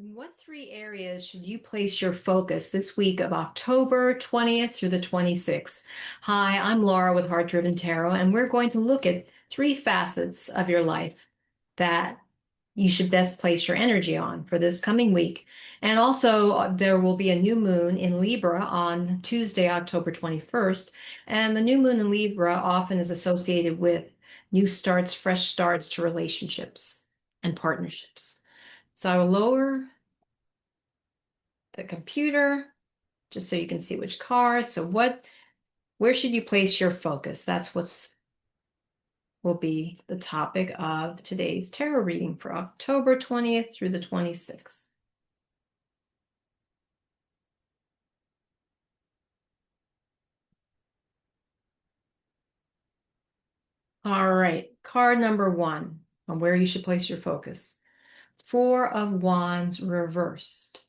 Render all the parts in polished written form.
In what three areas should you place your focus this week of October 20th through the 26th? Hi, I'm Laura with Heart Driven Tarot, and we're going to look at three facets of your life that you should best place your energy on for this coming week. And also, there will be a new moon in Libra on Tuesday, October 21st. And the new moon in Libra often is associated with new starts, fresh starts to relationships and partnerships. So I will lower the computer just so you can see which card. So where should you place your focus? That's what's will be the topic of today's tarot reading for October 20th through the 26th. All right, card number one on where you should place your focus. Four of Wands reversed.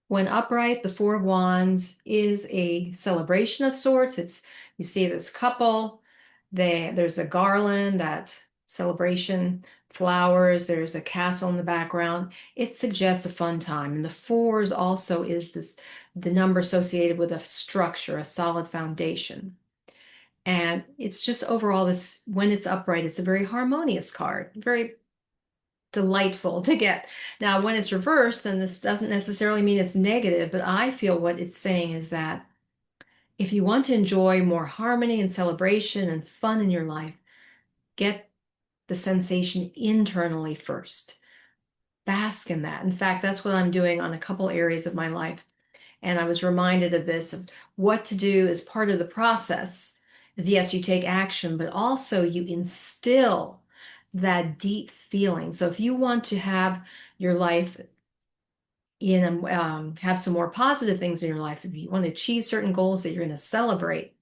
When upright, the Four of Wands is a celebration of sorts. You see this couple, there's a garland, that celebration, flowers, there's a castle in the background. It suggests a fun time. And the fours also is the number associated with a structure, a solid foundation. And it's just overall this, when it's upright, it's a very harmonious card, very delightful to get. Now, when it's reversed, then this doesn't necessarily mean it's negative, but I feel what it's saying is that if you want to enjoy more harmony and celebration and fun in your life, get the sensation internally first. Bask in that. In fact, that's what I'm doing on a couple areas of my life. And I was reminded of this, of what to do as part of the process is, yes, you take action, but also you instill that deep feeling. So if you want to have your life have some more positive things in your life, if you want to achieve certain goals that you're going to celebrate,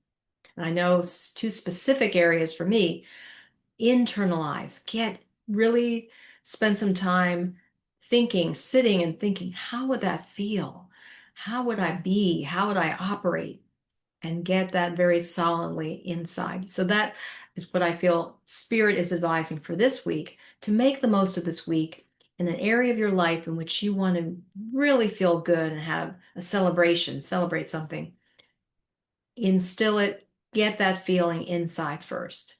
and I know two specific areas for me, internalize, really spend some time thinking, sitting and thinking, how would that feel? How would I be? How would I operate? And get that very solidly inside. So that is what I feel Spirit is advising for this week, to make the most of this week in an area of your life in which you want to really feel good and have a celebration, celebrate something. Instill it, get that feeling inside first.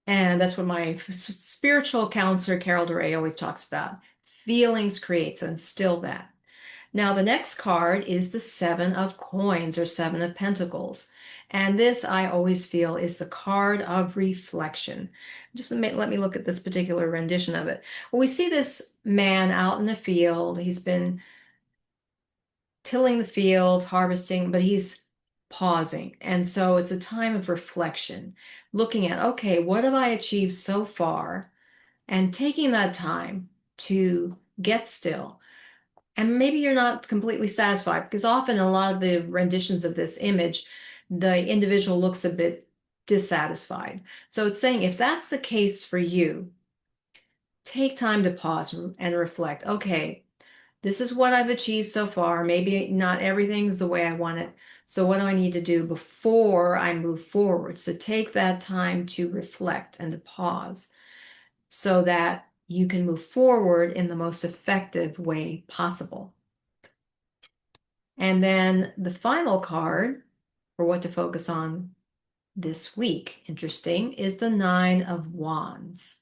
And that's what my spiritual counselor, Carol Duray, always talks about. Feelings create, so instill that. Now, the next card is the Seven of Coins or Seven of Pentacles. And this, I always feel, is the card of reflection. Just let me look at this particular rendition of it. Well, we see this man out in the field. He's been tilling the field, harvesting, but he's pausing. And so it's a time of reflection, looking at, okay, what have I achieved so far? And taking that time to get still. And maybe you're not completely satisfied, because often a lot of the renditions of this image, the individual looks a bit dissatisfied. So it's saying if that's the case for you, take time to pause and reflect. Okay, this is what I've achieved so far. Maybe not everything's the way I want it. So what do I need to do before I move forward? So take that time to reflect and to pause so that you can move forward in the most effective way possible. And then the final card for what to focus on this week, interesting, is the Nine of Wands.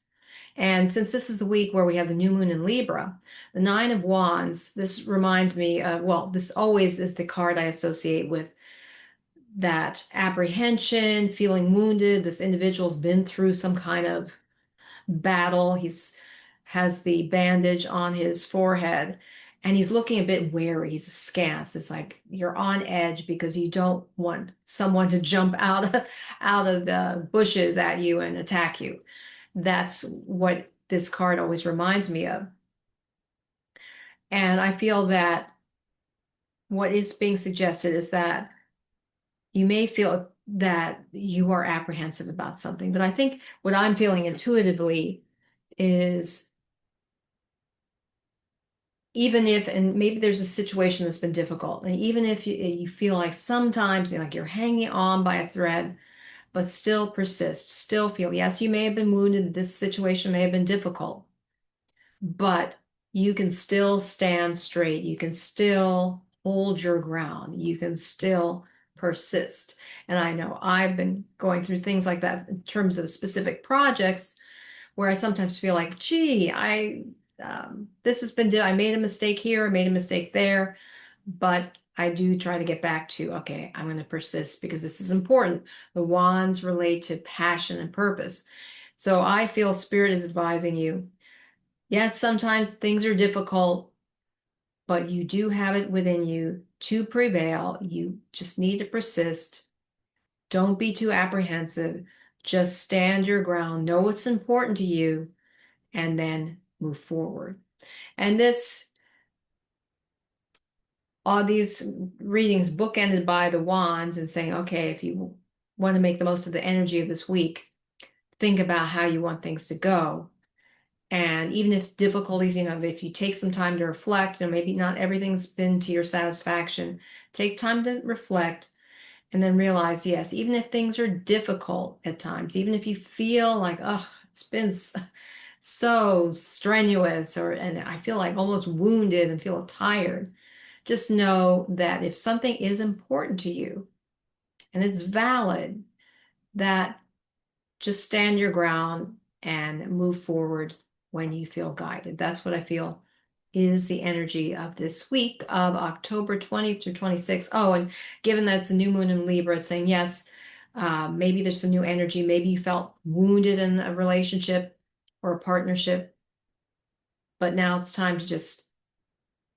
And since this is the week where we have the new moon in Libra, the Nine of Wands, this reminds me of, well, this always is the card I associate with that apprehension, feeling wounded. This individual's been through some kind of battle. He's has the bandage on his forehead and he's looking a bit wary. He's askance. It's like you're on edge because you don't want someone to jump out of the bushes at you and attack you. That's what this card always reminds me of. And I feel that what is being suggested is that you may feel that you are apprehensive about something, but I think what I'm feeling intuitively is, even if, and maybe there's a situation that's been difficult, and even if you feel like sometimes like you're hanging on by a thread, but still persist, still feel, yes, you may have been wounded, this situation may have been difficult, but you can still stand straight. You can still hold your ground. You can still persist. And I know I've been going through things like that in terms of specific projects where I sometimes feel like, gee, this has been, I made a mistake here, I made a mistake there, but I do try to get back to, okay, I'm going to persist because this is important. The wands relate to passion and purpose. So I feel Spirit is advising you. Yes, sometimes things are difficult, but you do have it within you to prevail. You just need to persist. Don't be too apprehensive. Just stand your ground. Know what's important to you and then move forward. And all these readings bookended by the wands and saying, okay, if you want to make the most of the energy of this week, think about how you want things to go. And even if difficulties, if you take some time to reflect, maybe not everything's been to your satisfaction, take time to reflect and then realize, yes, even if things are difficult at times, even if you feel like, oh, it's been so strenuous and I feel like almost wounded and feel tired, just know that if something is important to you and it's valid, that just stand your ground and move forward when you feel guided. That's what I feel is the energy of this week of October 20th through 26th. Oh, and given that it's a new moon in Libra, it's saying, yes, maybe there's some new energy. Maybe you felt wounded in a relationship or a partnership, but now it's time to just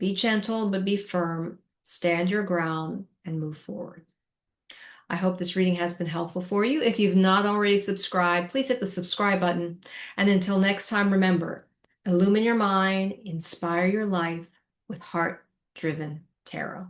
be gentle, but be firm, stand your ground, and move forward. I hope this reading has been helpful for you. If you've not already subscribed, please hit the subscribe button. And until next time, remember, illumine your mind, inspire your life with heart-driven tarot.